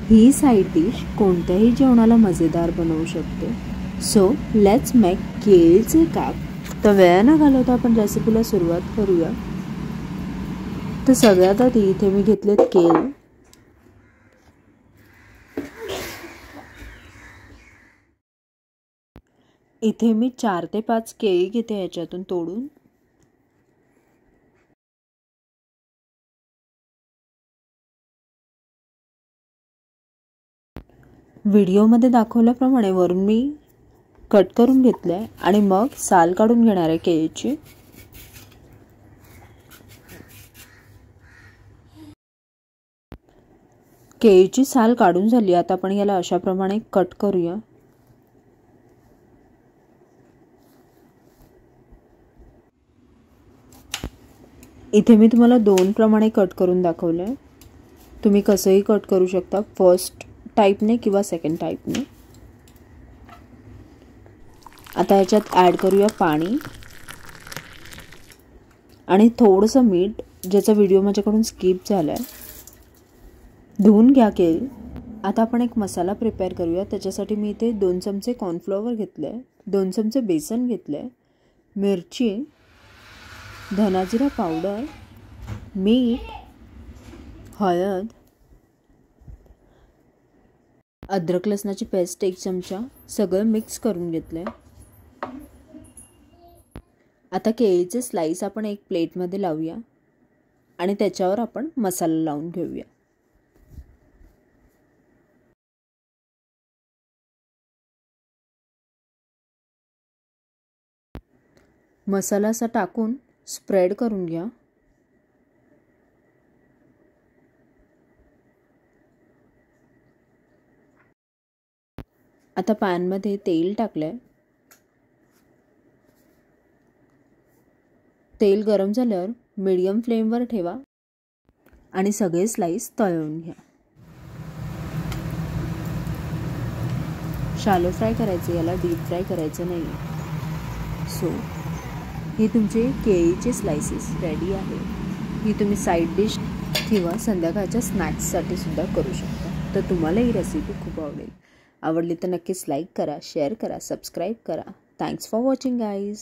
ही side dish कोणत्याही जेवणाला मजेदार बनवू शकते. सो लेट्स मेक केळीचे काप. तर वेळ न घालवता आपण रेसिपीला सुरुवात करूया. तर सगळ्यात आधी इथे मी घेतलेत केळी. इथे मी 4 ते 5 केळी घेते याच्यातून तोडून. व्हिडिओमध्ये दाखवल्याप्रमाणे वरून मी कट करून घेतले आणि मग साल काढून घेणार आहे केळीची. केळीची साल काढून झाली. आता आपण याला अशा प्रमाणे कट करूया. इथे मी तुम्हाला 2 प्रमाणे कट करून दाखवले. तुम्ही कसंही कट करू शकता, फर्स्ट टाइपने किंवा सेकंड टाइपने. आता याच्यात ॲड करूया पाणी आणि थोडंसं मीठ, ज्याचा व्हिडिओ माझ्याकडून स्किप झालाय. धुवून घ्या केळी. आता आपण एक मसाला प्रिपेअर करूया. त्याच्यासाठी मी इथे 2 चमचे कॉर्नफ्लॉवर घेतले, 2 चमचे बेसन घेतले, मिरची, धनाजिरा पावडर, मीठ, हळद, अद्रक लसणाची पेस्ट 1 चमचा, सगळं मिक्स करून घेतले. आता केळीचे स्लाइस आपण एक प्लेटमध्ये लावूया आणि त्याच्यावर आपण मसाला लावून घेऊया. मसाला असा टाकून स्प्रेड करून घ्या. आता पॅनमध्ये तेल टाकलंय. तेल गरम झाल्यावर मीडियम फ्लेमवर ठेवा आणि सगळे स्लाइस तळून घ्या. शॅलो फ्राय करायचे, याला डीप फ्राय करायचं नाही. सो हे तुमचे केळीचे स्लाइसेस रेडी आहे. ही तुम्ही साईड डिश किंवा संध्याकाळच्या स्नॅक्ससाठी सुद्धा करू शकता. तर तुम्हाला ही रेसिपी खूप आवडली तर नक्कीच लाईक करा, शेअर करा, सबस्क्राईब करा. Thanks for watching guys.